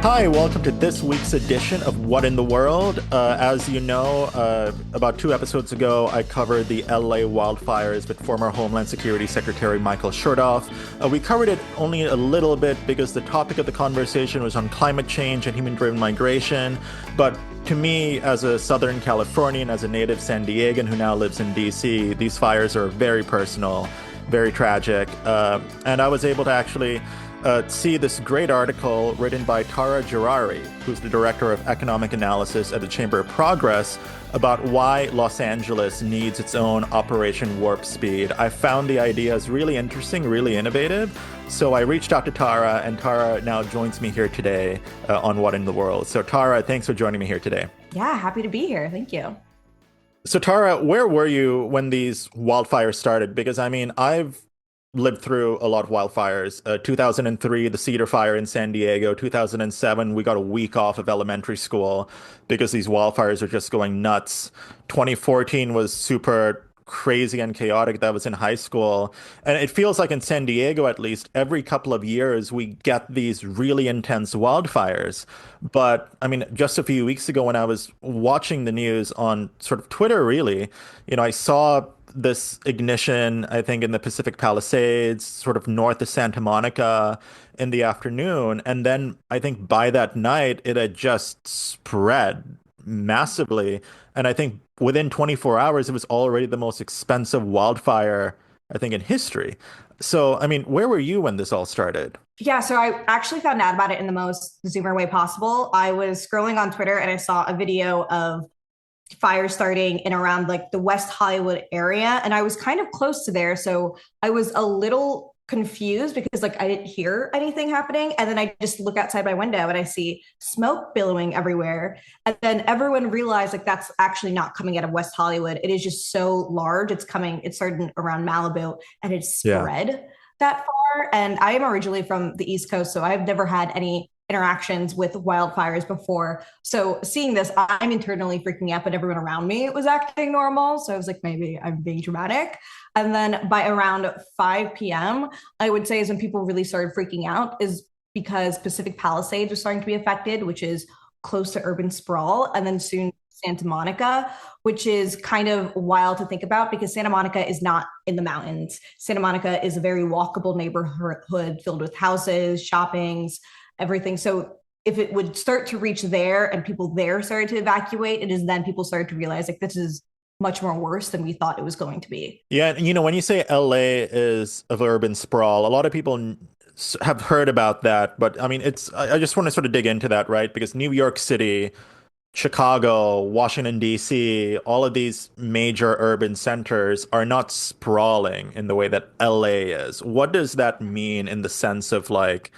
Hi, welcome to this week's edition of What in the World. As you know, about 2 episodes ago, I covered the LA wildfires with former Homeland Security Secretary Michael Chertoff. We covered it only a little bit because the topic of the conversation was on climate change and human-driven migration. But to me, as a Southern Californian, as a native San Diegan who now lives in DC, these fires are very personal, very tragic. And I was able to actually see this great article written by Tahra Jirari, who's the director of economic analysis at the Chamber of Progress, about why Los Angeles needs its own Operation Warp Speed. I found the ideas really interesting, really innovative. So I reached out to Tahra, and Tahra now joins me here today on What in the World. So Tahra, thanks for joining me here today. Yeah, happy to be here. Thank you. So Tahra, where were you when these wildfires started? Because I mean, I've lived through a lot of wildfires. 2003, the Cedar Fire in San Diego. 2007, we got a week off of elementary school because these wildfires are just going nuts. 2014 was super crazy and chaotic. That was in high school. And it feels like in San Diego, at least, every couple of years, we get these really intense wildfires. But I mean, just a few weeks ago, when I was watching the news on sort of Twitter, really, I saw this ignition, I think, in the Pacific Palisades, sort of north of Santa Monica in the afternoon. And then I think by that night, it had just spread massively. And I think within 24 hours, it was already the most expensive wildfire, I think, in history. So, I mean, where were you when this all started? Yeah, so I actually found out about it in the most Zoomer way possible. I was scrolling on Twitter and I saw a video of fire starting in around like the West Hollywood area. And I was kind of close to there. So I was a little confused because like I didn't hear anything happening. And then I just look outside my window and I see smoke billowing everywhere. And then everyone realized like that's actually not coming out of West Hollywood. It is just so large. It started around Malibu and it's Yeah. spread that far. And I am originally from the East Coast, so I've never had any interactions with wildfires before. So seeing this, I'm internally freaking out, but everyone around me was acting normal. So I was like, maybe I'm being dramatic. And then by around 5 p.m., I would say is when people really started freaking out, is because Pacific Palisades was starting to be affected, which is close to urban sprawl, and then soon Santa Monica, which is kind of wild to think about because Santa Monica is not in the mountains. Santa Monica is a very walkable neighborhood filled with houses, shoppings, everything. So if it would start to reach there and people there started to evacuate, it is then people started to realize like this is much more worse than we thought it was going to be. Yeah, and when you say LA is of urban sprawl, a lot of people have heard about that, but I mean, I just want to sort of dig into that, right? Because New York City, Chicago, Washington, D.C., all of these major urban centers are not sprawling in the way that LA is. What does that mean in the sense of like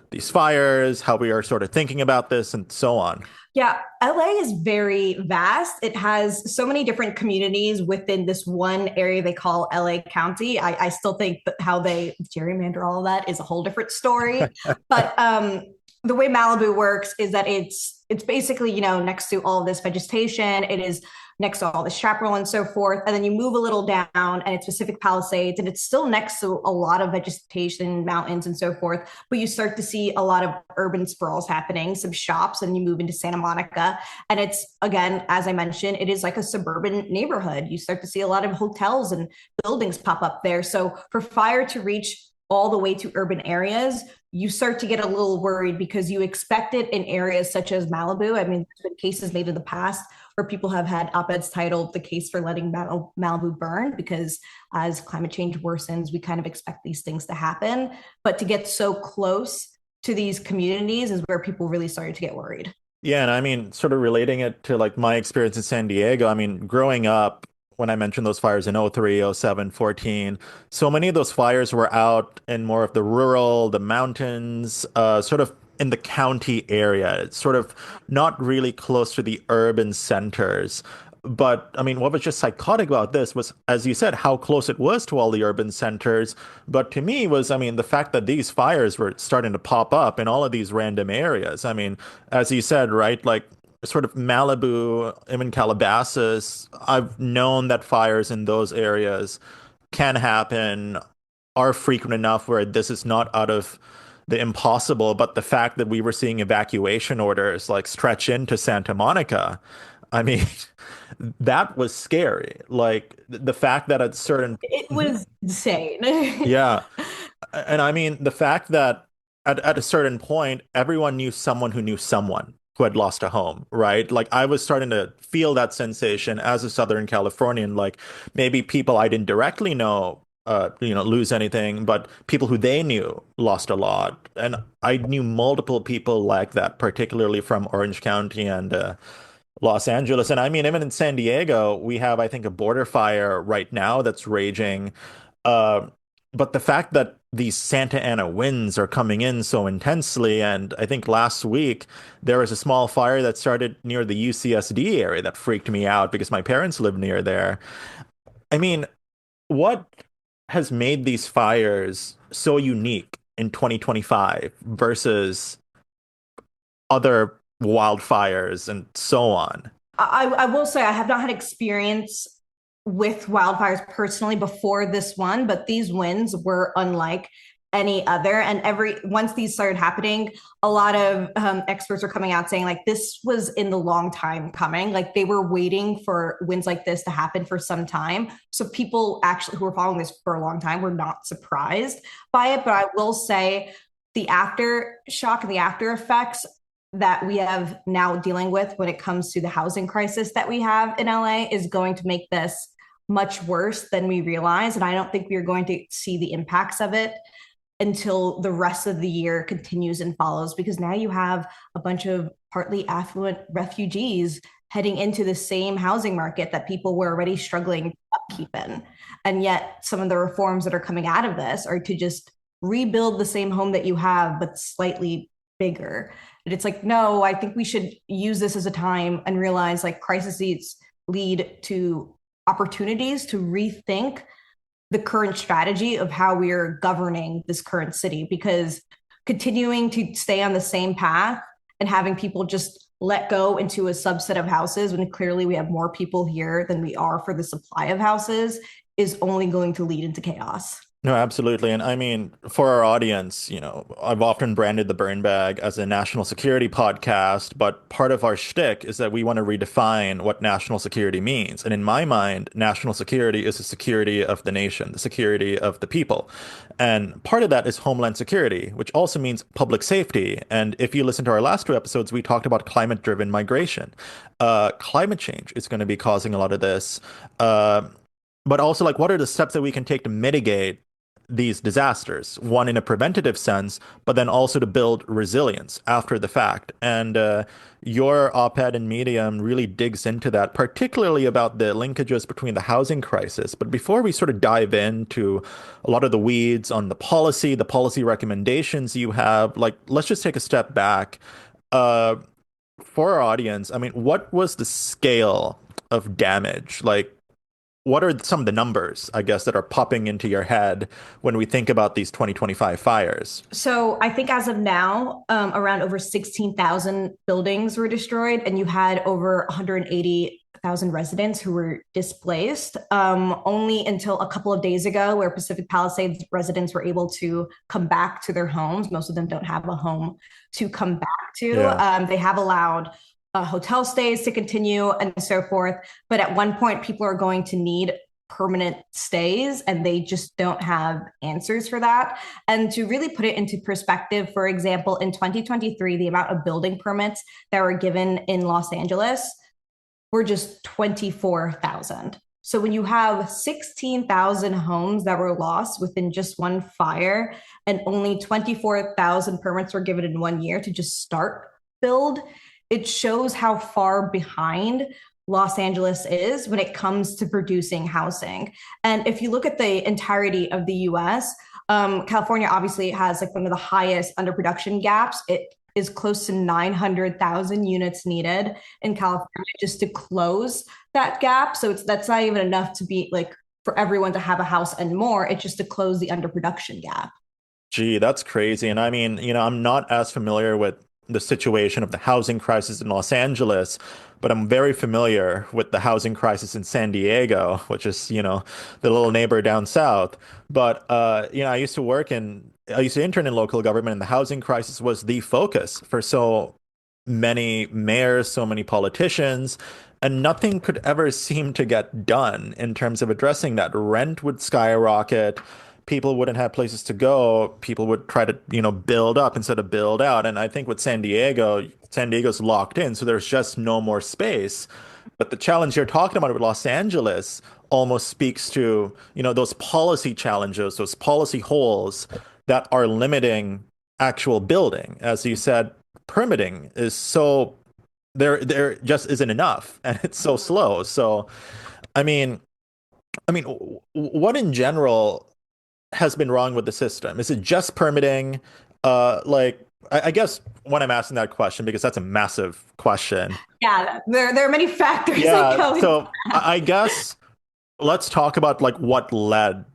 these fires, how we are sort of thinking about this, and so on? Yeah, LA is very vast. It has so many different communities within this one area they call LA County. I still think that how they gerrymander all of that is a whole different story. But the way Malibu works is that it's basically, next to all of this vegetation. It is next to all the chaparral and so forth. And then you move a little down and it's Pacific Palisades and it's still next to a lot of vegetation, mountains and so forth. But you start to see a lot of urban sprawls happening, some shops, and you move into Santa Monica. And it's, again, as I mentioned, it is like a suburban neighborhood. You start to see a lot of hotels and buildings pop up there. So for fire to reach all the way to urban areas, you start to get a little worried because you expect it in areas such as Malibu. I mean, there's been cases made in the past where people have had op-eds titled "The Case for Letting Malibu Burn," because as climate change worsens, we kind of expect these things to happen. But to get so close to these communities is where people really started to get worried. Yeah, and I mean, sort of relating it to like my experience in San Diego, I mean, growing up, when I mentioned those fires in '03, '07, '14, so many of those fires were out in more of the rural, the mountains, sort of in the county area. It's sort of not really close to the urban centers. But I mean, what was just psychotic about this was, as you said, how close it was to all the urban centers. But to me was, I mean, the fact that these fires were starting to pop up in all of these random areas. I mean, as you said, right, like sort of Malibu, even Calabasas, I've known that fires in those areas can happen, are frequent enough where this is not out of the impossible, but the fact that we were seeing evacuation orders like stretch into Santa Monica, I mean, that was scary. Like the fact that at certain, It Mhm. was insane. Yeah. And I mean, the fact that at a certain point, everyone knew someone who knew someone who had lost a home, right? Like I was starting to feel that sensation as a Southern Californian, like maybe people I didn't directly know, lose anything, but people who they knew lost a lot. And I knew multiple people like that, particularly from Orange County and Los Angeles. And I mean, even in San Diego, we have, I think, a border fire right now that's raging. Uh, but the fact that these Santa Ana winds are coming in so intensely, and I think last week there was a small fire that started near the UCSD area that freaked me out because my parents live near there. I mean, what has made these fires so unique in 2025 versus other wildfires and so on? I will say I have not had experience with wildfires personally before this one, but these winds were unlike any other. And every once these started happening, a lot of experts are coming out saying like this was in the long time coming. Like they were waiting for winds like this to happen for some time. So people actually who were following this for a long time were not surprised by it. But I will say the aftershock and the after effects that we have now dealing with when it comes to the housing crisis that we have in LA is going to make this much worse than we realize. And I don't think we are going to see the impacts of it until the rest of the year continues and follows, because now you have a bunch of partly affluent refugees heading into the same housing market that people were already struggling to upkeep in. And yet, some of the reforms that are coming out of this are to just rebuild the same home that you have, but slightly bigger. And it's like, no, I think we should use this as a time and realize like crises lead to opportunities to rethink the current strategy of how we are governing this current city, because continuing to stay on the same path and having people just let go into a subset of houses when clearly we have more people here than we are for the supply of houses is only going to lead into chaos. No, absolutely. And I mean, for our audience, I've often branded the Burn Bag as a national security podcast, but part of our shtick is that we want to redefine what national security means. And in my mind, national security is the security of the nation, the security of the people. And part of that is homeland security, which also means public safety. And if you listen to our last two episodes, we talked about climate-driven migration. Climate change is going to be causing a lot of this. But also, like, what are the steps that we can take to mitigate these disasters, one in a preventative sense, but then also to build resilience after the fact. And your op-ed in Medium really digs into that, particularly about the linkages between the housing crisis. But before we sort of dive into a lot of the weeds on the policy recommendations you have, like, let's just take a step back. Uh, for our audience, I mean, what was the scale of damage? Like, what are some of the numbers, I guess, that are popping into your head when we think about these 2025 fires? So I think as of now, around over 16,000 buildings were destroyed, and you had over 180,000 residents who were displaced. Only until a couple of days ago, where Pacific Palisades residents were able to come back to their homes. Most of them don't have a home to come back to. Yeah. They have allowed hotel stays to continue and so forth. But at one point, people are going to need permanent stays and they just don't have answers for that. And to really put it into perspective, for example, in 2023, the amount of building permits that were given in Los Angeles were just 24,000. So when you have 16,000 homes that were lost within just one fire and only 24,000 permits were given in 1 year to just start build, it shows how far behind Los Angeles is when it comes to producing housing. And if you look at the entirety of the US, California obviously has like one of the highest underproduction gaps. It is close to 900,000 units needed in California just to close that gap. So that's not even enough to be like for everyone to have a house and more. It's just to close the underproduction gap. Gee, that's crazy. And I mean, I'm not as familiar with the situation of the housing crisis in Los Angeles, but I'm very familiar with the housing crisis in San Diego, which is, the little neighbor down south. But, I used to work in I used to intern in local government, and the housing crisis was the focus for so many mayors, so many politicians, and nothing could ever seem to get done in terms of addressing that. Rent would skyrocket. People wouldn't have places to go. People would try to, build up instead of build out. And I think with San Diego, San Diego's locked in, so there's just no more space. But the challenge you're talking about with Los Angeles almost speaks to, those policy challenges, those policy holes that are limiting actual building. As you said, permitting is so there just isn't enough, and it's so slow. So, I mean, what in general has been wrong with the system? Is it just permitting? I guess when I'm asking that question, because that's a massive question. Yeah, there are many factors that Yeah, go into so I guess let's talk about like what led,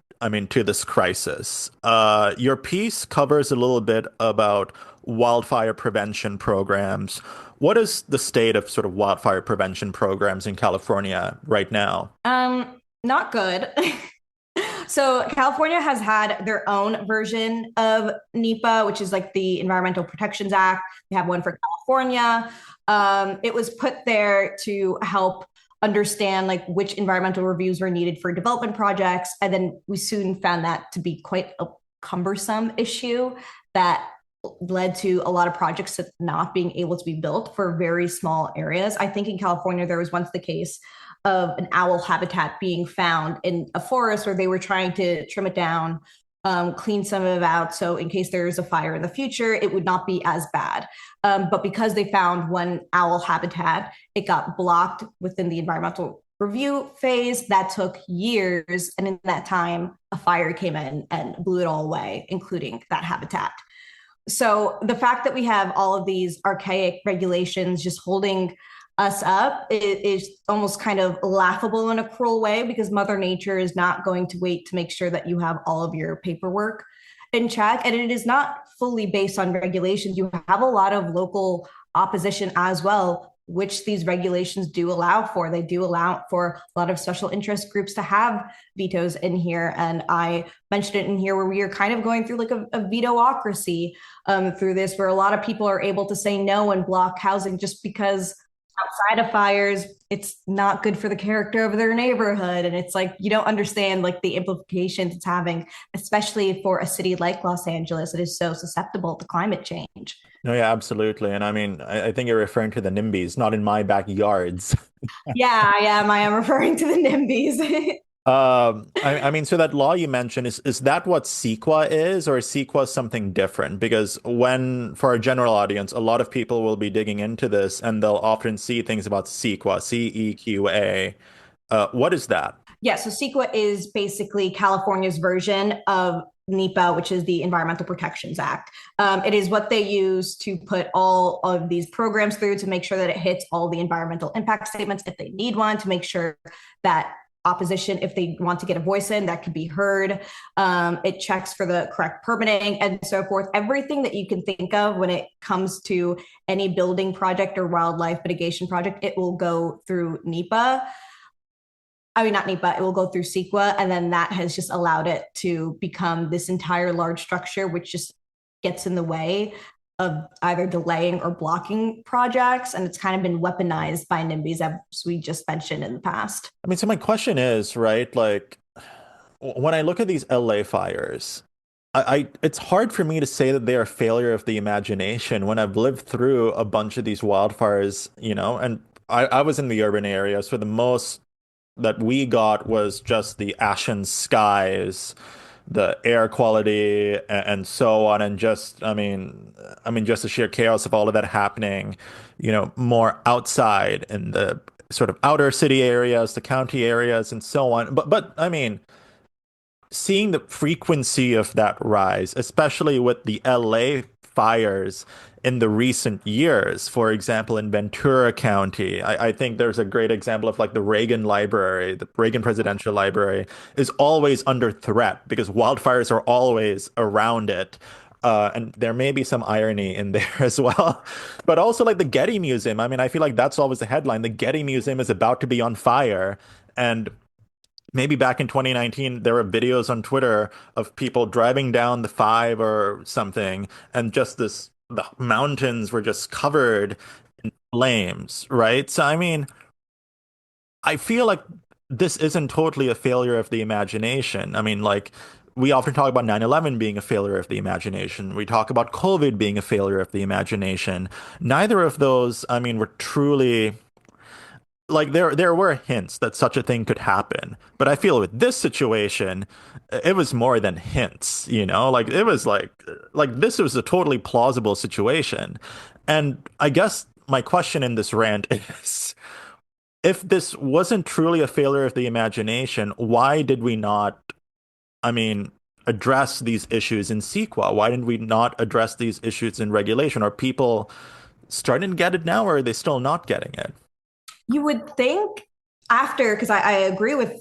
to this crisis. Your piece covers a little bit about wildfire prevention programs. What is the state of sort of wildfire prevention programs in California right now? Not good. So California has had their own version of NEPA, which is like the Environmental Protections Act. They have one for California. It was put there to help understand like which environmental reviews were needed for development projects. And then we soon found that to be quite a cumbersome issue that led to a lot of projects not being able to be built for very small areas. I think in California, there was once the case of an owl habitat being found in a forest where they were trying to trim it down, clean some of it out. So in case there is a fire in the future, it would not be as bad. But because they found one owl habitat, it got blocked within the environmental review phase. That took years. And in that time, a fire came in and blew it all away, including that habitat. So the fact that we have all of these archaic regulations just holding us up is almost kind of laughable in a cruel way because Mother Nature is not going to wait to make sure that you have all of your paperwork in check. And it is not fully based on regulations. You have a lot of local opposition as well, which these regulations do allow for. They do allow for a lot of special interest groups to have vetoes in here. And I mentioned it in here where we are kind of going through like a vetoocracy through this, where a lot of people are able to say no and block housing just because outside of fires, it's not good for the character of their neighborhood. And it's like, you don't understand like the implications it's having, especially for a city like Los Angeles that is so susceptible to climate change. No, yeah, absolutely. And I think you're referring to the NIMBYs, not in my backyards. Yeah, I am. I am referring to the NIMBYs. So that law you mentioned, is that what CEQA is, or is CEQA something different? Because for our general audience, a lot of people will be digging into this and they'll often see things about CEQA, CEQA. What is that? Yeah, so CEQA is basically California's version of NEPA, which is the Environmental Protections Act. It is what they use to put all of these programs through to make sure that it hits all the environmental impact statements if they need one, to make sure that opposition, if they want to get a voice in, that could be heard. It checks for the correct permitting and so forth. Everything that you can think of when it comes to any building project or wildlife mitigation project, it will go through NEPA. I mean, not NEPA, it will go through CEQA. And then that has just allowed it to become this entire large structure, which just gets in the way of either delaying or blocking projects. And it's kind of been weaponized by NIMBYs, as we just mentioned in the past. So my question is, right, like when I look at these LA fires, it's hard for me to say that they are a failure of the imagination when I've lived through a bunch of these wildfires, and I was in the urban areas. For the most that we got was just the ashen skies, the air quality, and so on, and just just the sheer chaos of all of that happening, more outside in the sort of outer city areas, the county areas, and so on. But seeing the frequency of that rise, especially with the LA fires in the recent years, for example, in Ventura County, I think there's a great example of like the Reagan Library, the Reagan Presidential Library is always under threat because wildfires are always around it. And there may be some irony in there as well. But also like the Getty Museum. I feel like that's always the headline. The Getty Museum is about to be on fire. And maybe back in 2019, there were videos on Twitter of people driving down the five or something, and just the mountains were just covered in flames, right? So, I mean, I feel like this isn't totally a failure of the imagination. I mean, like, we often talk about 9/11 being a failure of the imagination. We talk about COVID being a failure of the imagination. Neither of those, I mean, were truly like there were hints that such a thing could happen, but I feel with this situation it was more than hints, you know, like it was like this was a totally plausible situation. And I guess my question in this rant is, if this wasn't truly a failure of the imagination, why did we not, I mean, address these issues in CEQA? Why didn't we not address these issues in regulation? Are people starting to get it now, or are they still not getting it? You would think after, because I agree with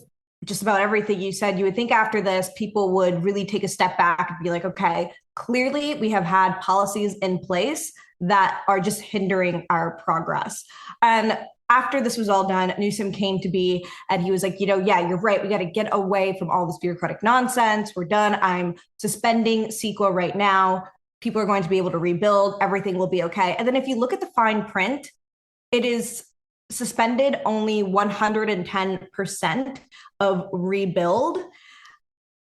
just about everything you said, you would think after this, people would really take a step back and be like, okay, clearly we have had policies in place that are just hindering our progress. And after this was all done, Newsom came to be and he was like, yeah, you're right. We got to get away from all this bureaucratic nonsense. We're done. I'm suspending CEQA right now. People are going to be able to rebuild. Everything will be okay. And then if you look at the fine print, it is suspended only 110% of rebuild.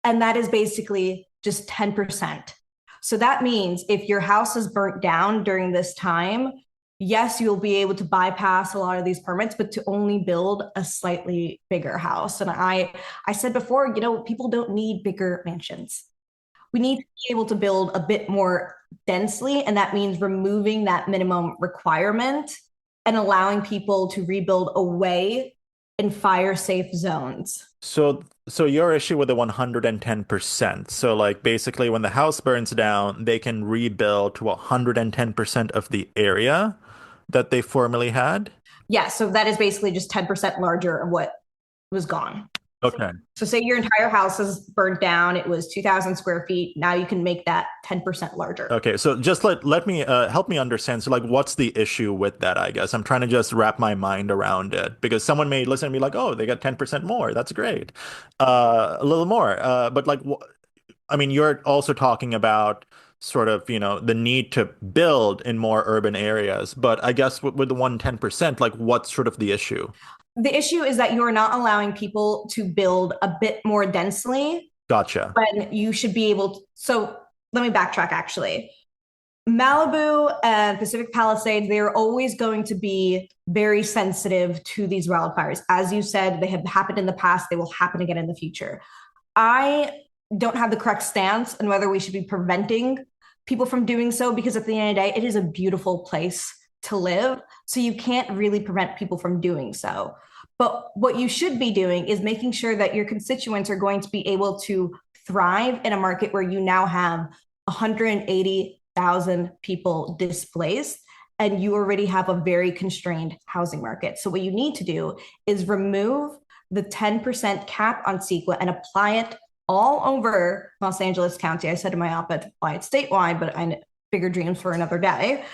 And that is basically just 10%. So that means if your house is burnt down during this time, yes, you'll be able to bypass a lot of these permits, but to only build a slightly bigger house. And I said before, people don't need bigger mansions. We need to be able to build a bit more densely, and that means removing that minimum requirement and allowing people to rebuild away in fire safe zones. So your issue with the 110%. So like basically when the house burns down, they can rebuild to 110% of the area that they formerly had? Yeah, so that is basically just 10% larger of what was gone. Okay. So say your entire house is burned down, it was 2,000 square feet. Now you can make that 10% larger. Okay, so just let me help me understand. So like what's the issue with that, I guess? I'm trying to just wrap my mind around it because someone may listen and be like, "Oh, they got 10% more. That's great." A little more. But like I mean, you're also talking about sort of, the need to build in more urban areas, but I guess with the 110%, like what's sort of the issue? The issue is that you are not allowing people to build a bit more densely Gotcha. when you should be able to. So let me backtrack actually. Malibu and Pacific Palisades, they are always going to be very sensitive to these wildfires. As you said, they have happened in the past, they will happen again in the future. I don't have the correct stance on whether we should be preventing people from doing so because at the end of the day, it is a beautiful place to live. So you can't really prevent people from doing so. But what you should be doing is making sure that your constituents are going to be able to thrive in a market where you now have 180,000 people displaced and you already have a very constrained housing market. So what you need to do is remove the 10% cap on CEQA and apply it all over Los Angeles County. I said in my op-ed to apply it statewide, but I bigger dreams for another day.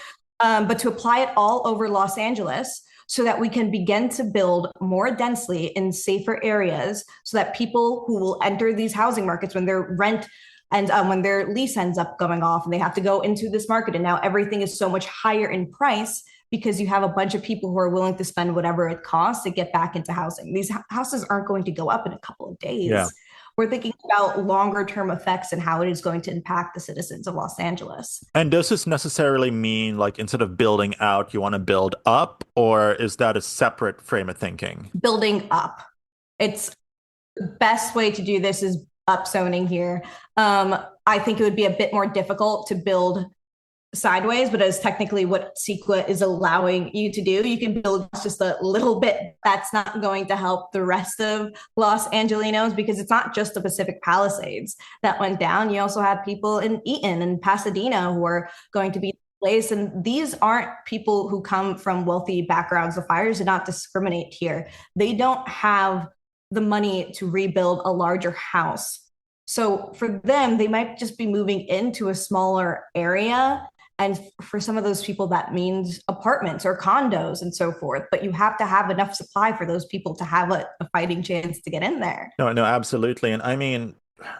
But to apply it all over Los Angeles so that we can begin to build more densely in safer areas so that people who will enter these housing markets when their rent and when their lease ends up going off and they have to go into this market and now everything is so much higher in price because you have a bunch of people who are willing to spend whatever it costs to get back into housing. These houses aren't going to go up in a couple of days. Yeah. We're thinking about longer term effects and how it is going to impact the citizens of Los Angeles. And does this necessarily mean like instead of building out, you want to build up, or is that a separate frame of thinking? Building up. It's the best way to do this is upzoning here. I think it would be a bit more difficult to build sideways, but as technically what CEQA is allowing you to do, you can build just a little bit. That's not going to help the rest of Los Angelinos because it's not just the Pacific Palisades that went down. You also have people in Eaton and Pasadena who are going to be displaced. And these aren't people who come from wealthy backgrounds. The fires do not discriminate here. They don't have the money to rebuild a larger house. So for them, they might just be moving into a smaller area And for some of those people, that means apartments or condos and so forth. But you have to have enough supply for those people to have a fighting chance to get in there. No, no, absolutely. And I mean,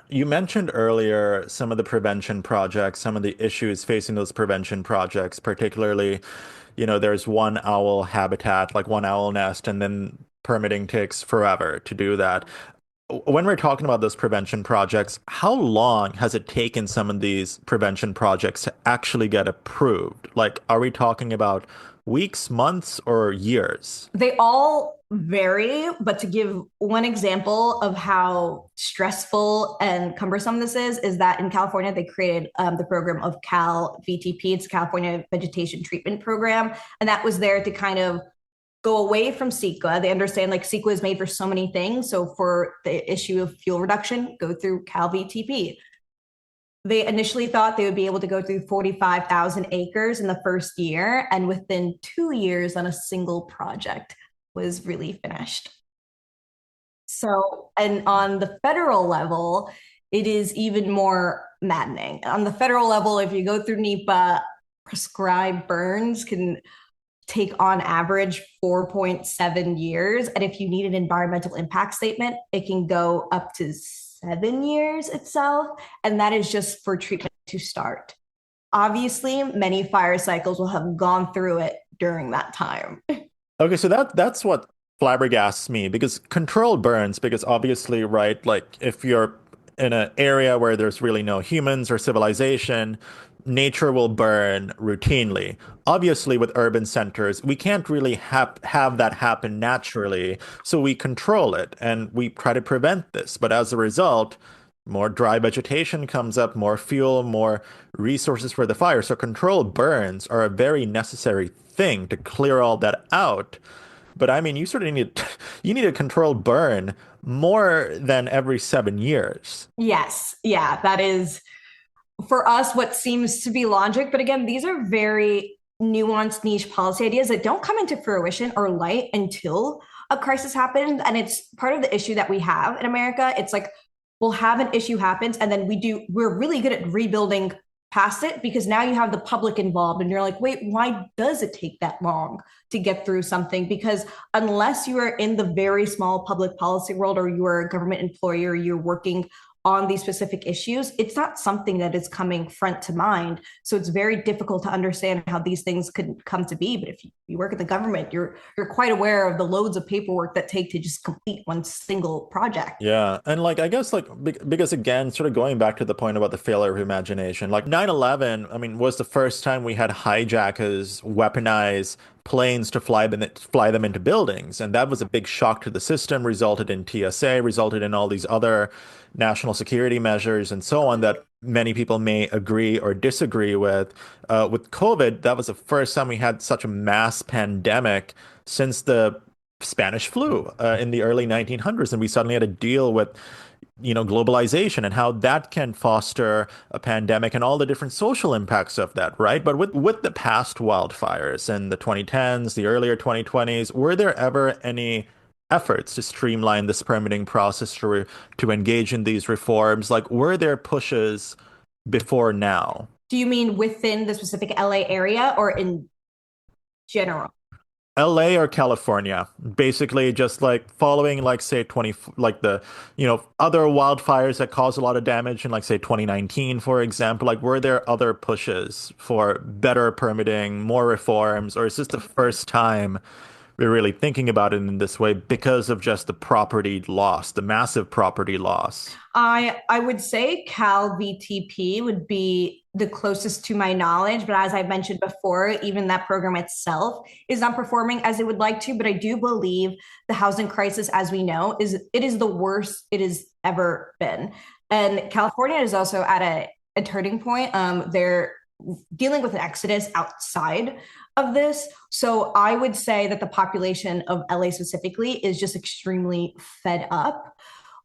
you mentioned earlier some of the prevention projects, some of the issues facing those prevention projects, particularly, there's one owl habitat, like one owl nest, and then permitting takes forever to do that. When we're talking about those prevention projects, how long has it taken some of these prevention projects to actually get approved? Like, are we talking about weeks, months, or years? They all vary, but to give one example of how stressful and cumbersome this is that in California, they created the program of Cal VTP. It's California Vegetation Treatment Program. And that was there to kind of go away from CEQA. They understand like CEQA is made for so many things. So for the issue of fuel reduction, go through Cal VTP. They initially thought they would be able to go through 45,000 acres in the first year, and within 2 years on a single project was really finished. So, and on the federal level, it is even more maddening. On the federal level, if you go through NEPA, prescribed burns can take on average 4.7 years. And if you need an environmental impact statement, it can go up to 7 years itself. And that is just for treatment to start. Obviously, many fire cycles will have gone through it during that time. Okay, so that's what flabbergasts me because controlled burns, because obviously, right, like if you're in an area where there's really no humans or civilization, nature will burn routinely. Obviously, with urban centers, we can't really have that happen naturally, so we control it and we try to prevent this. But as a result, more dry vegetation comes up, more fuel, more resources for the fire. So controlled burns are a very necessary thing to clear all that out. But I mean, you sort of need you need a controlled burn more than every 7 years. Yes, yeah, that is for us what seems to be logic. But again, these are very nuanced niche policy ideas that don't come into fruition or light until a crisis happens. And it's part of the issue that we have in America. It's like we'll have an issue happens and then we're really good at rebuilding past it because now you have the public involved and you're like, wait, why does it take that long to get through something? Because unless you are in the very small public policy world or you are a government employee or you're working on these specific issues, it's not something that is coming front to mind. So it's very difficult to understand how these things could come to be. But if you work in the government, you're quite aware of the loads of paperwork that take to just complete one single project. Yeah, and like I guess like because again, sort of going back to the point about the failure of imagination, like 9/11, I mean, was the first time we had hijackers weaponize planes to fly them into buildings, and that was a big shock to the system, resulted in TSA, resulted in all these other national security measures and so on that many people may agree or disagree with. With COVID, that was the first time we had such a mass pandemic since the Spanish flu in the early 1900s, and we suddenly had to deal with, globalization and how that can foster a pandemic and all the different social impacts of that, right? But with the past wildfires in the 2010s, the earlier 2020s, were there ever any efforts to streamline this permitting process to engage in these reforms? Like, were there pushes before now? Do you mean within the specific LA area or in general? LA or California, basically just like following like say 20 like the other wildfires that caused a lot of damage in like say 2019 for example, like were there other pushes for better permitting, more reforms, or is this the first time we're really thinking about it in this way because of just the property loss, the massive property loss? I would say Cal VTP would be the closest to my knowledge, but as I mentioned before, even that program itself is not performing as it would like to. But I do believe the housing crisis, as we know, is the worst it has ever been. And California is also at a turning point. They're dealing with an exodus outside of this. So I would say that the population of LA specifically is just extremely fed up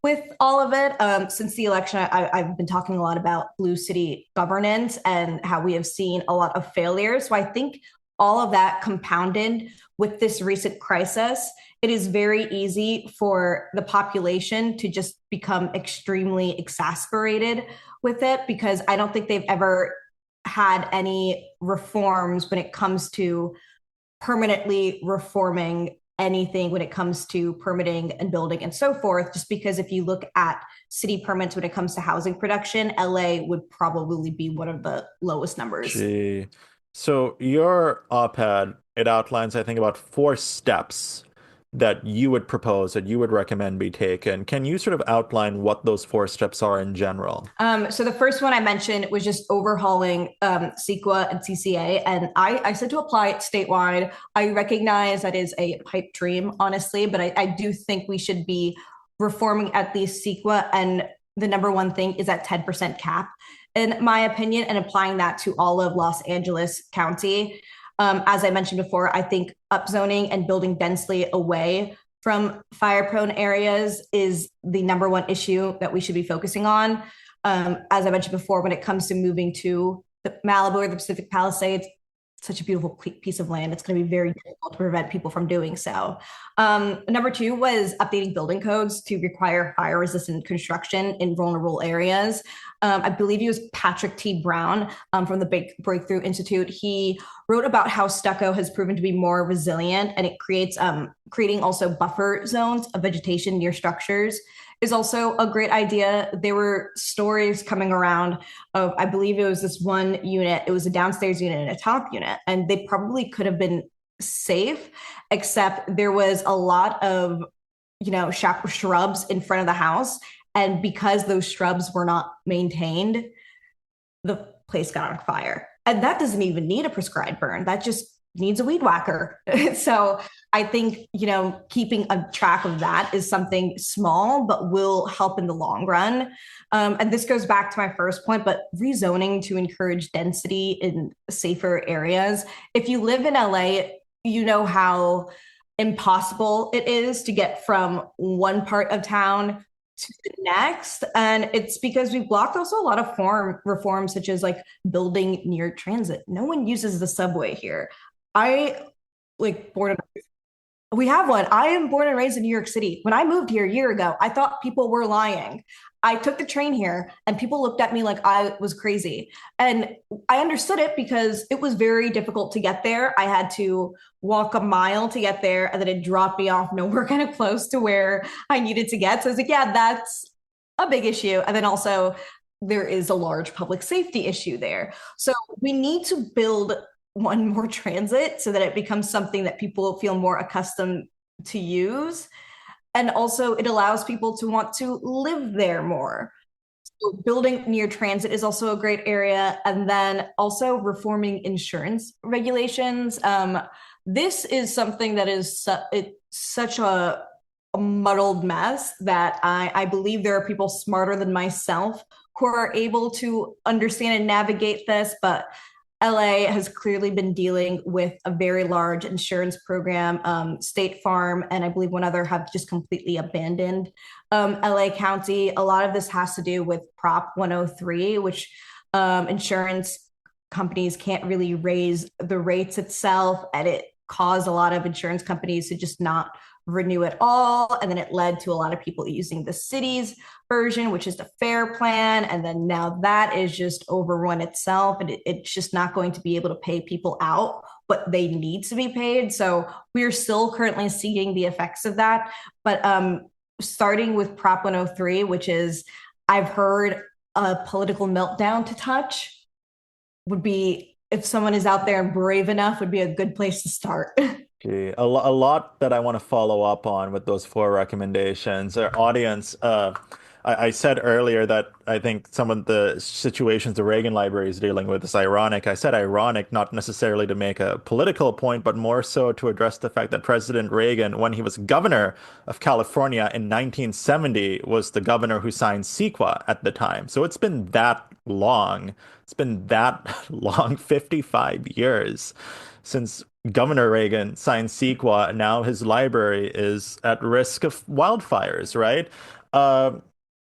with all of it. Since the election, I've been talking a lot about blue city governance and how we have seen a lot of failures. So I think all of that compounded with this recent crisis, it is very easy for the population to just become extremely exasperated with it because I don't think they've ever had any reforms when it comes to permanently reforming anything when it comes to permitting and building and so forth. Just because if you look at city permits when it comes to housing production, LA would probably be one of the lowest numbers. Gee. So your op-ed, it outlines, I think, about 4 steps that you would propose, that you would recommend be taken. Can you sort of outline what those 4 steps are in general? So the first one I mentioned was just overhauling CEQA and CCA, and I said to apply it statewide. I recognize that is a pipe dream, honestly, but I do think we should be reforming at least CEQA, and the number one thing is that 10% cap, in my opinion, and applying that to all of Los Angeles County. As I mentioned before, I think upzoning and building densely away from fire prone areas is the number one issue that we should be focusing on. As I mentioned before, when it comes to moving to the Malibu or the Pacific Palisades, such a beautiful piece of land. It's going to be very difficult to prevent people from doing so. Number two was updating building codes to require fire resistant construction in vulnerable areas. I believe it was Patrick T. Brown from the Breakthrough Institute. He wrote about how stucco has proven to be more resilient, and it creates creating also buffer zones of vegetation near structures is also a great idea. There were stories coming around of, I believe it was this one unit, it was a downstairs unit and a top unit, and they probably could have been safe, except there was a lot of, shrubs in front of the house. And because those shrubs were not maintained, the place got on fire. And that doesn't even need a prescribed burn. That just needs a weed whacker. So I think, keeping a track of that is something small, but will help in the long run. And this goes back to my first point, but rezoning to encourage density in safer areas. If you live in LA, you know how impossible it is to get from one part of town to the next. And it's because we blocked also a lot of form reforms, such as like building near transit. No one uses the subway here. I like born and we have one. I am born and raised in New York City. When I moved here a year ago, I thought people were lying. I took the train here and people looked at me like I was crazy. And I understood it because it was very difficult to get there. I had to walk a mile to get there, and then it dropped me off nowhere kind of close to where I needed to get. So I was like, yeah, that's a big issue. And then also, there is a large public safety issue there. So we need to build one more transit so that it becomes something that people feel more accustomed to use. And also, it allows people to want to live there more. So building near transit is also a great area. And then also reforming insurance regulations. This is something that is it's such a muddled mess that I believe there are people smarter than myself who are able to understand and navigate this. But LA has clearly been dealing with a very large insurance program. State Farm and I believe one other have just completely abandoned LA County. A lot of this has to do with Prop 103, which insurance companies can't really raise the rates itself, and it caused a lot of insurance companies to just not renew at all. And then it led to a lot of people using the city's version, which is the fair plan. And then now that is just overrun itself, and it's just not going to be able to pay people out what they need to be paid. So we are still currently seeing the effects of that. But starting with Prop 103, which is, I've heard, a political meltdown to touch, would be, if someone is out there and brave enough, would be a good place to start. Gee, a lot that I want to follow up on with those 4 recommendations. Our audience, I said earlier that I think some of the situations the Reagan Library is dealing with is ironic. I said ironic, not necessarily to make a political point, but more so to address the fact that President Reagan, when he was governor of California in 1970, was the governor who signed CEQA at the time. So it's been that long. It's been that long, 55 years since Governor Reagan signed CEQA, and now his library is at risk of wildfires, right? Uh,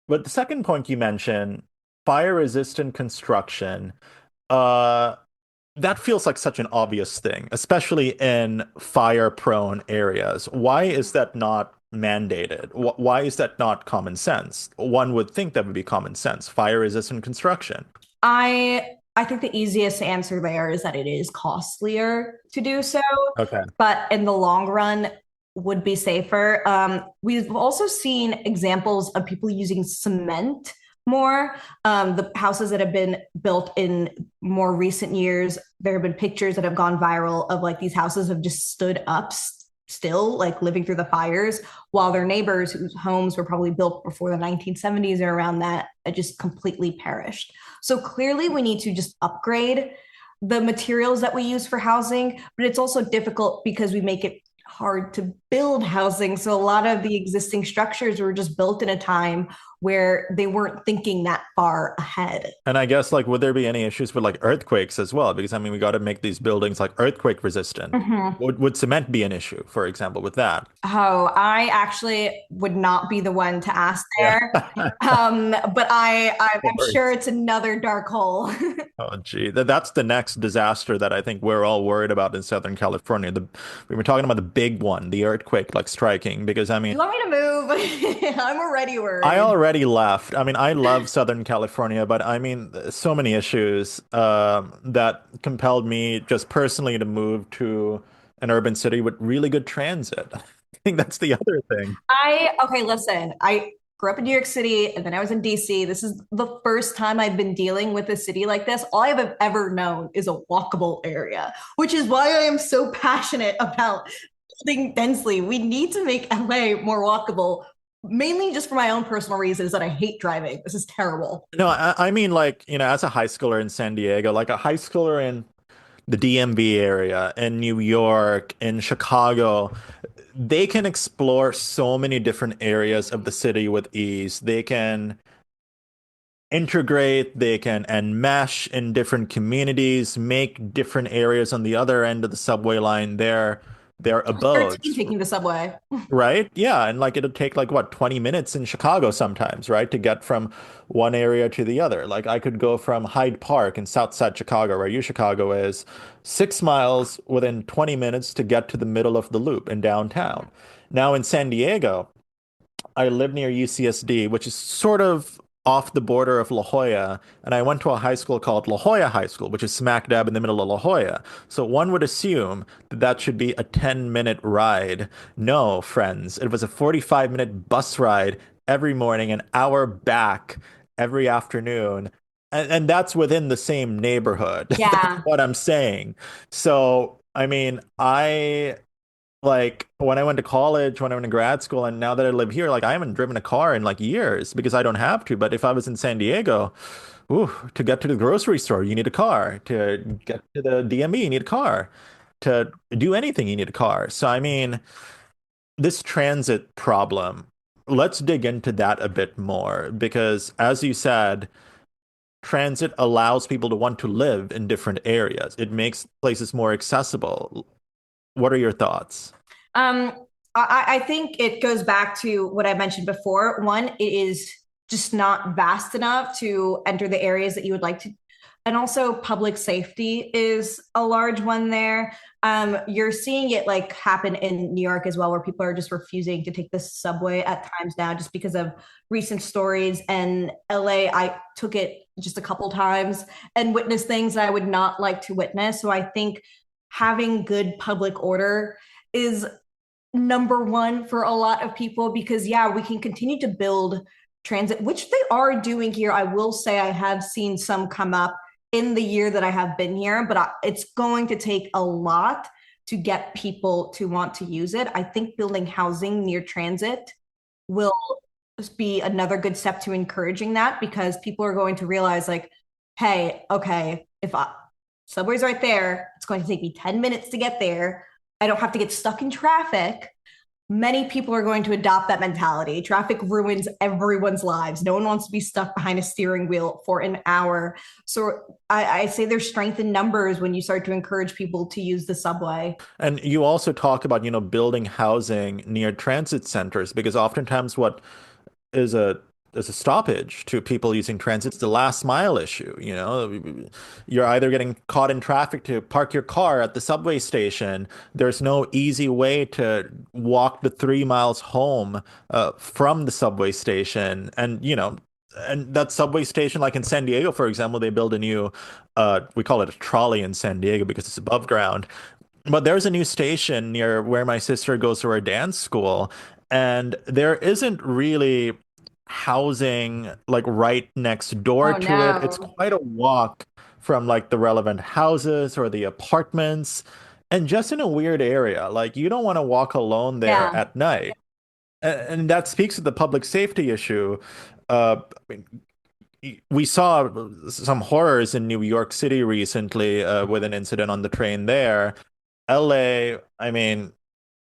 but the second point you mentioned, fire-resistant construction, uh, that feels like such an obvious thing, especially in fire-prone areas. Why is that not mandated? Why is that not common sense? One would think that would be common sense, fire-resistant construction. I I think the easiest answer there is that it is costlier to do so, Okay. but in the long run would be safer. We've also seen examples of people using cement more. The houses that have been built in more recent years, there have been pictures that have gone viral of like these houses have just stood up still, like living through the fires, while their neighbors whose homes were probably built before the 1970s or around that just completely perished. So clearly, we need to just upgrade the materials that we use for housing, but it's also difficult because we make it hard to build housing. So a lot of the existing structures were just built in a time where they weren't thinking that far ahead. And I guess like would there be any issues with like earthquakes as well? Because I mean we got to make these buildings like earthquake resistant. Mhm. Would cement be an issue, for example, with that? Oh, I actually would not be the one to ask Yeah. there. But No I'm sure worries. it's another dark hole. Oh, gee, that's the next disaster that I think we're all worried about in Southern California. We were talking about the big one, the earthquake like striking, because I Do mean, you want me to move? I'm already I worried. already left. I mean, I love Southern California, but I mean, so many issues that compelled me just personally to move to an urban city with really good transit. I think that's the other thing. Okay, listen, I grew up in New York City and then I was in DC. This is the first time I've been dealing with a city like this. All I've ever known is a walkable area, which is why I am so passionate about building densely. We need to make LA more walkable, mainly just for my own personal reasons that I hate driving. This is terrible. No, I mean, like, as a high schooler in San Diego, like a high schooler in the DMV area, in New York, in Chicago, they can explore so many different areas of the city with ease. They can integrate, they can enmesh in different communities, make different areas on the other end of the subway line their 13 abodes, taking the subway. right? Yeah, and like it'll take like what, 20 minutes in Chicago sometimes, right? To get from one area to the other. Like I could go from Hyde Park in South Side Chicago, where U Chicago is, 6 miles within 20 minutes to get to the middle of the loop in downtown. Now in San Diego, I live near UCSD, which is sort of off the border of La Jolla, and I went to a high school called La Jolla High School, which is smack dab in the middle of La Jolla. So one would assume that that should be a 10-minute ride. No, friends, it was a 45-minute bus ride every morning, an hour back every afternoon. And that's within the same neighborhood. That's Yeah. what I'm saying. So, I mean, I like when I went to college, when I went to grad school, and now that I live here, like I haven't driven a car in like years because I don't have to. But if I was in San Diego, ooh, to get to the grocery store, you need a car. To get to the DMV, you need a car. To do anything, you need a car. So I mean, this transit problem, let's dig into that a bit more because as you said, transit allows people to want to live in different areas. It makes places more accessible. What are your thoughts? Um, I think it goes back to what I mentioned before. One, it is just not vast enough to enter the areas that you would like to. And also, public safety is a large one there. You're seeing it like happen in New York as well, where people are just refusing to take the subway at times now just because of recent stories. And LA, I took it just a couple times and witnessed things that I would not like to witness. So I think having good public order is number one for a lot of people because yeah, we can continue to build transit, which they are doing here. I will say I have seen some come up in the year that I have been here, but it's going to take a lot to get people to want to use it. I think building housing near transit will be another good step to encouraging that because people are going to realize like, hey, okay, if subway's right there, it's going to take me 10 minutes to get there. I don't have to get stuck in traffic. Many people are going to adopt that mentality. Traffic ruins everyone's lives. No one wants to be stuck behind a steering wheel for an hour. So I say there's strength in numbers when you start to encourage people to use the subway. And you also talk about, building housing near transit centers because oftentimes what is a stoppage to people using transit. It's the last mile issue. You're either getting caught in traffic to park your car at the subway station. There's no easy way to walk the 3 miles home from the subway station. And, and that subway station, like in San Diego, for example, they build a new, we call it a trolley in San Diego because it's above ground. But there's a new station near where my sister goes to her dance school, and there isn't really housing like right next door Oh to it. It's no. quite a walk from like the relevant houses or the apartments, and just in a weird area. Like you don't want to walk alone there Yeah. at night. And that speaks to the public safety issue. I mean, we saw some horrors in New York City recently with an incident on the train there. LA, I mean,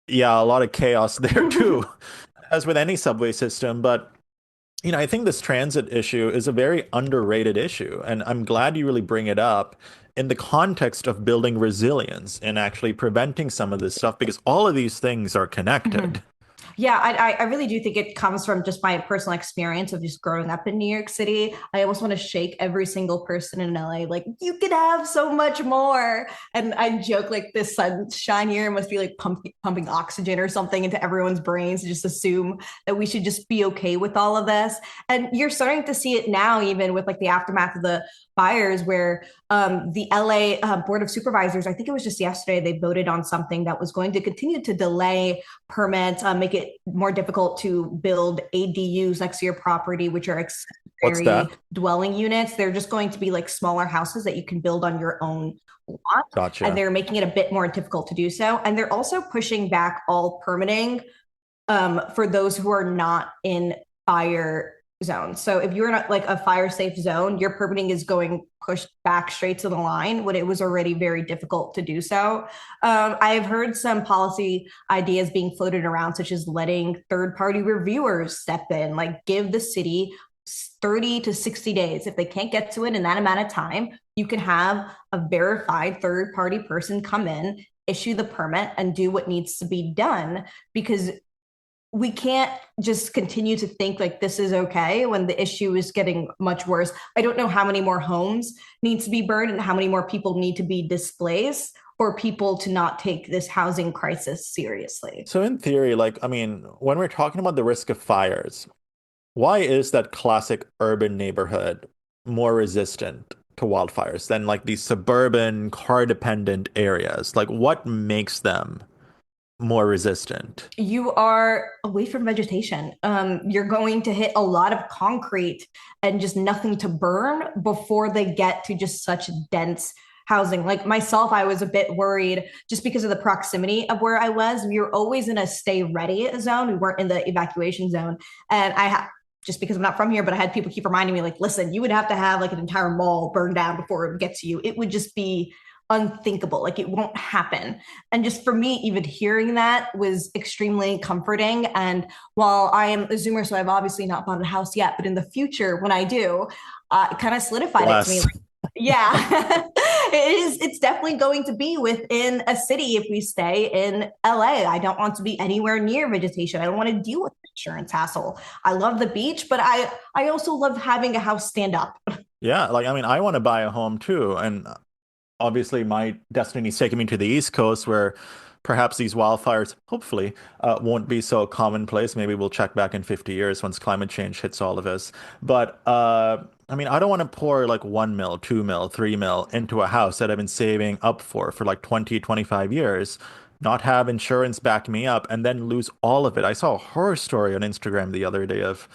yeah, a lot of chaos there too, as with any subway system. But, I think this transit issue is a very underrated issue. And I'm glad you really bring it up in the context of building resilience and actually preventing some of this stuff because all of these things are Mhm. connected. Yeah, I really do think it comes from just my personal experience of just growing up in New York City. I almost want to shake every single person in LA, like, you could have so much more. And I joke like this sunshine here must be like pumping oxygen or something into everyone's brains to just assume that we should just be okay with all of this. And you're starting to see it now, even with like the aftermath of the fires, where the LA Board of Supervisors, I think it was just yesterday, they voted on something that was going to continue to delay permits, make it more difficult to build ADUs next to your property, which are What's accessory that? dwelling units. They're just going to be like smaller houses that you can build on your own lot. And Gotcha. they're making it a bit more difficult to do so. And they're also pushing back all permitting for those who are not in fire zones. So if you're in like a fire safe zone, your permitting is going pushed back straight to the line when it was already very difficult to do so. I've heard some policy ideas being floated around, such as letting third party reviewers step in, like give the city 30 to 60 days. If they can't get to it in that amount of time, you can have a verified third party person come in, issue the permit, and do what needs to be done, because we can't just continue to think like this is okay when the issue is getting much worse. I don't know how many more homes need to be burned and how many more people need to be displaced for people to not take this housing crisis seriously. So in theory, like, I mean, when we're talking about the risk of fires, why is that classic urban neighborhood more resistant to wildfires than like these suburban car dependent areas? Like what makes them more resistant? You are away from vegetation. You're going to hit a lot of concrete and just nothing to burn before they get to just such dense housing. Like myself, I was a bit worried just because of the proximity of where I was. We were always in a stay ready zone. We weren't in the evacuation zone. And just because I'm not from here, but I had people keep reminding me, like, listen, you would have to have like an entire mall burned down before it would get to you. It would just be unthinkable. Like it won't happen. And just for me, even hearing that was extremely comforting. And while I am a Zoomer, so I've obviously not bought a house yet, but in the future, when I do, it kind of solidified it to me. Less. Like, yeah, it is. It's definitely going to be within a city if we stay in LA. I don't want to be anywhere near vegetation. I don't want to deal with insurance hassle. I love the beach, but I also love having a house stand up. Yeah, like I mean, I want to buy a home too, and obviously my destiny's taking me to the East Coast where perhaps these wildfires, hopefully, won't be so commonplace. Maybe we'll check back in 50 years once climate change hits all of us. But I mean, I don't want to pour like 1 mil, 2 mil, 3 mil into a house that I've been saving up for like 20, 25 years, not have insurance back me up, and then lose all of it. I saw a horror story on Instagram the other day of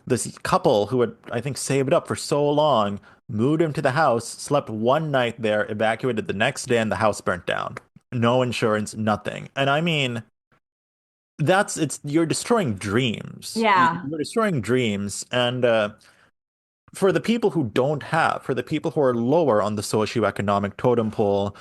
this couple who had, I think, saved up for so long, moved into the house, slept one night there, evacuated the next day, and the house burnt down. No insurance, nothing. And I mean, you're destroying dreams. Yeah. You're destroying dreams. And for the people who are lower on the socioeconomic totem pole,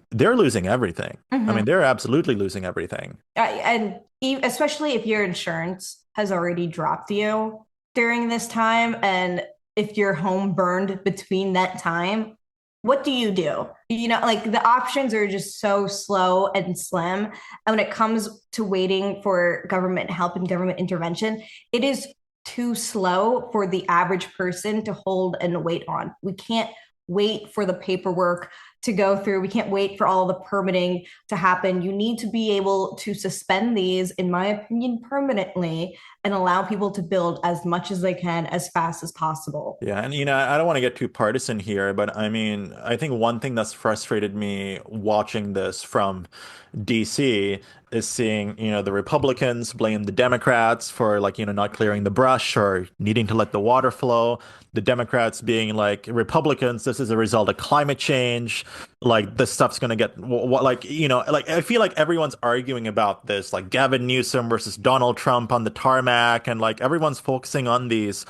they're losing everything. I Mhm. mean, they're absolutely losing everything. And especially if your insurance has already dropped you during this time, and if your home burned between that time, what do you do? You know, like the options are just so slow and slim. And when it comes to waiting for government help and government intervention, it is too slow for the average person to hold and wait on. We can't wait for the paperwork to go through. We can't wait for all the permitting to happen. You need to be able to suspend these, in my opinion, permanently and allow people to build as much as they can as fast as possible. Yeah, and I don't want to get too partisan here, but I mean, I think one thing that's frustrated me watching this from DC is seeing, the Republicans blame the Democrats for like, not clearing the brush or needing to let the water flow. The Democrats being like, Republicans, this is a result of climate change. Like this stuff's gonna get what like, like I feel like everyone's arguing about this, like Gavin Newsom versus Donald Trump on the tarmac, and like everyone's focusing on these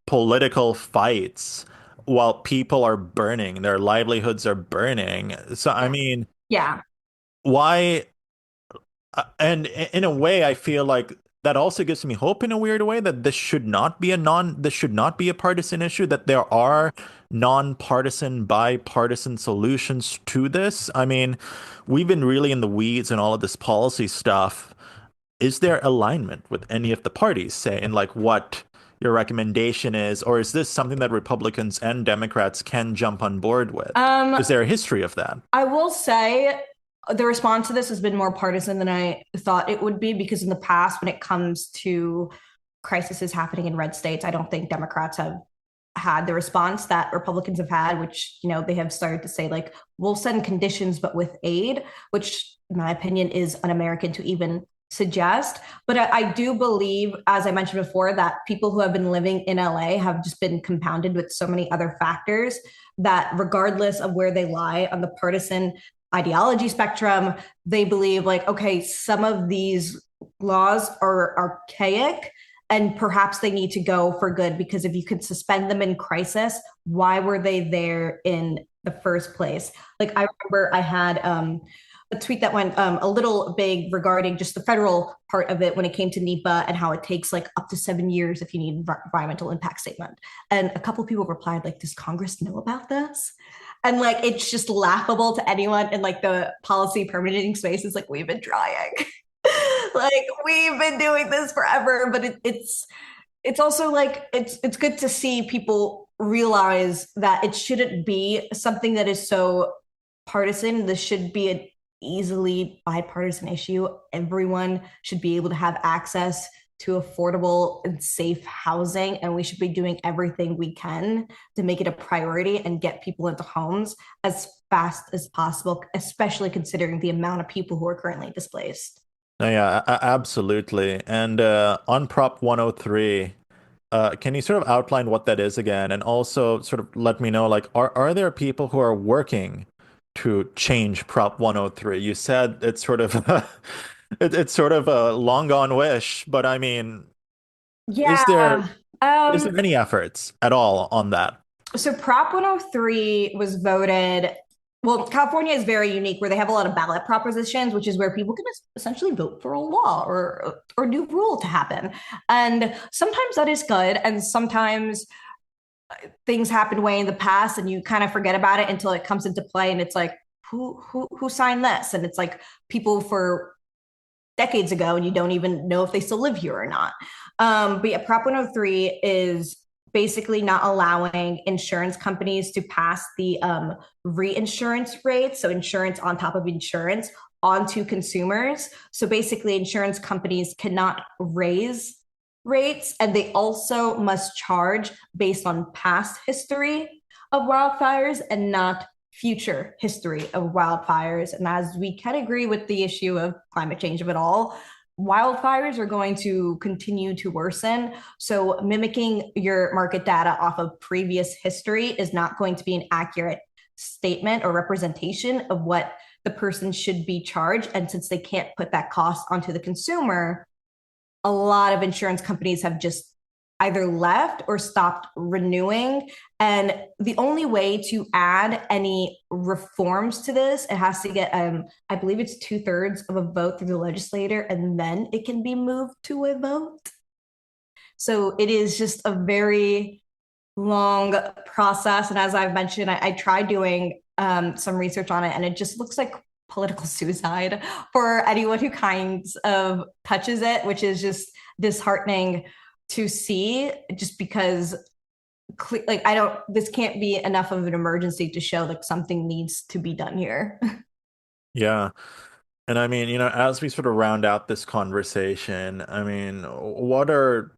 political fights while people are burning, their livelihoods are burning. So, I mean, Yeah. why? And in a way, I feel like that also gives me hope in a weird way that this should not be a partisan issue, that there are non-partisan, bipartisan solutions to this. I mean, we've been really in the weeds and all of this policy stuff. Is there alignment with any of the parties, say, in like what your recommendation is, or is this something that Republicans and Democrats can jump on board with? Um, Is there a history of that? I will say the response to this has been more partisan than I thought it would be, because in the past, when it comes to crises happening in red states, I don't think Democrats have had the response that Republicans have had, which, they have started to say, like, we'll send conditions, but with aid, which, in my opinion, is un-American to even suggest. But I do believe, as I mentioned before, that people who have been living in LA have just been compounded with so many other factors that, regardless of where they lie on the partisan ideology spectrum, they believe, like, okay, some of these laws are archaic and perhaps they need to go for good, because if you could suspend them in crisis, why were they there in the first place? Like, I remember I had a tweet that went a little big regarding just the federal part of it when it came to NEPA and how it takes like up to 7 years if you need an environmental impact statement. And a couple of people replied, like, does Congress know about this? And like, it's just laughable to anyone in like the policy permitting space. Is like, we've been trying. Like, we've been doing this forever, but it's also like, it's good to see people realize that it shouldn't be something that is so partisan. This should be an easily bipartisan issue. Everyone should be able to have access to affordable and safe housing, and we should be doing everything we can to make it a priority and get people into homes as fast as possible, especially considering the amount of people who are currently displaced. No, yeah, absolutely. And on Prop 103, can you sort of outline what that is again? And also sort of let me know, like, are there people who are working to change Prop 103? You said it's sort of it's sort of a long gone wish, but I mean, is there Yeah. is there any efforts at all on that? So Prop 103 was voted. Well, California is very unique where they have a lot of ballot propositions, which is where people can essentially vote for a law or new rule to happen. And sometimes that is good, and sometimes things happened way in the past and you kind of forget about it until it comes into play, and it's like, who signed this? And it's like people for decades ago, and you don't even know if they still live here or not. But yeah, Prop 103 is basically not allowing insurance companies to pass the reinsurance rates, so insurance on top of insurance, onto consumers. So basically, insurance companies cannot raise rates, and they also must charge based on past history of wildfires and not future history of wildfires. And as we can agree with the issue of climate change of it all, wildfires are going to continue to worsen. So mimicking your market data off of previous history is not going to be an accurate statement or representation of what the person should be charged. And since they can't put that cost onto the consumer, a lot of insurance companies have just either left or stopped renewing. And the only way to add any reforms to this, it has to get, I believe it's 2/3 of a vote through the legislator, and then it can be moved to a vote. So it is just a very long process. And as I've mentioned, I tried doing some research on it, and it just looks like political suicide for anyone who kinds of touches it, which is just disheartening to see, just because like I don't, this can't be enough of an emergency to show like something needs to be done here. Yeah. And I mean, as we sort of round out this conversation, I mean, what are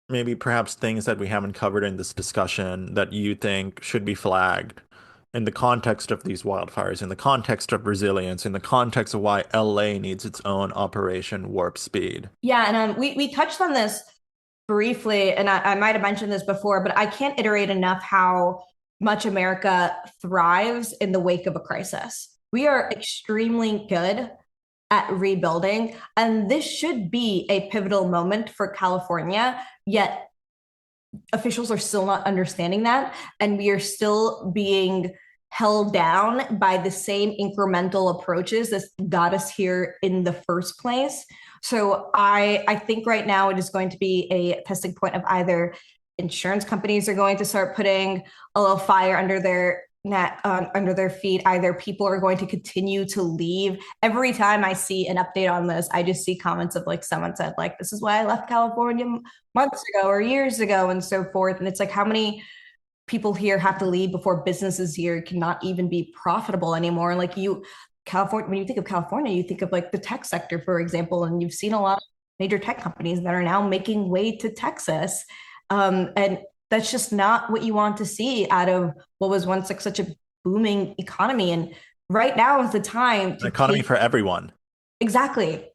maybe perhaps things that we haven't covered in this discussion that you think should be flagged in the context of these wildfires, in the context of resilience, in the context of why LA needs its own Operation Warp Speed? Yeah, and we touched on this briefly, and I might have mentioned this before, but I can't iterate enough how much America thrives in the wake of a crisis. We are extremely good at rebuilding, and this should be a pivotal moment for California, yet officials are still not understanding that, and we are still being held down by the same incremental approaches that got us here in the first place. So I think right now it is going to be a testing point of either insurance companies are going to start putting a little fire under their net under their feet. Either people are going to continue to leave. Every time I see an update on this, I just see comments of like someone said like, this is why I left California months ago or years ago and so forth. And it's like, how many people here have to leave before businesses here cannot even be profitable anymore? Like California, when you think of California, you think of like the tech sector, for example, and you've seen a lot of major tech companies that are now making way to Texas. And that's just not what you want to see out of what was once like such a booming economy. And right now is the time An to economy for everyone. exactly.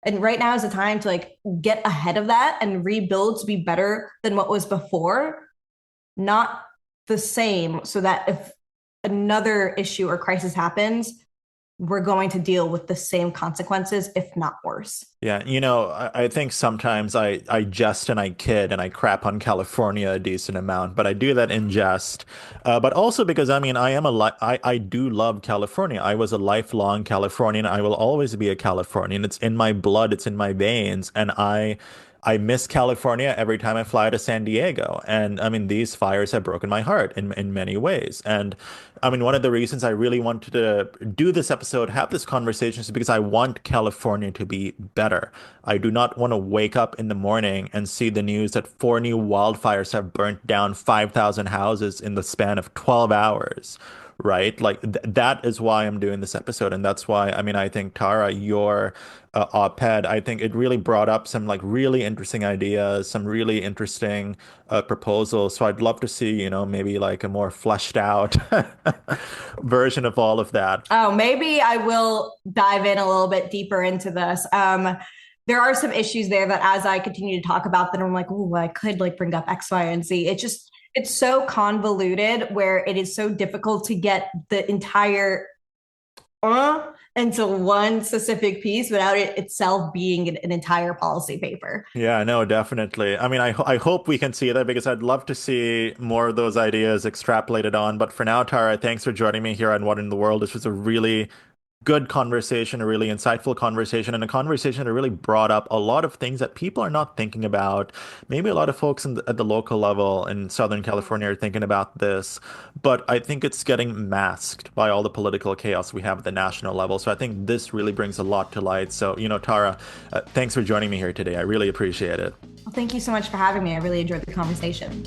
And right now is the time to like get ahead of that and rebuild to be better than what was before, not the same, so that if another issue or crisis happens, we're going to deal with the same consequences, if not worse. Yeah, I think sometimes I jest and I kid and I crap on California a decent amount, but I do that in jest. But also because I mean I do love California. I was a lifelong Californian. I will always be a Californian. It's in my blood, it's in my veins, and I miss California every time I fly to San Diego. And I mean, these fires have broken my heart in many ways. And I mean, one of the reasons I really wanted to do this episode, have this conversation, is because I want California to be better. I do not want to wake up in the morning and see the news that four new wildfires have burnt down 5,000 houses in the span of 12 hours. Right? Like that is why I'm doing this episode. And that's why, I mean, I think Tahra, your op-ed, I think it really brought up some like really interesting ideas, some really interesting proposals. So I'd love to see, maybe like a more fleshed out version of all of that. Oh, maybe I will dive in a little bit deeper into this. There are some issues there that as I continue to talk about them, I'm like, oh, I could like bring up X, Y, and Z. It's so convoluted where it is so difficult to get the entire into one specific piece without it itself being an entire policy paper. Yeah, no, definitely. I mean, I hope we can see that because I'd love to see more of those ideas extrapolated on. But for now, Tara, thanks for joining me here on What in the World. This was a really good conversation, a really insightful conversation, and a conversation that really brought up a lot of things that people are not thinking about. Maybe a lot of folks at the local level in Southern California are thinking about this, but I think it's getting masked by all the political chaos we have at the national level. So I think this really brings a lot to light. So, Tara, thanks for joining me here today. I really appreciate it. Well, thank you so much for having me. I really enjoyed the conversation.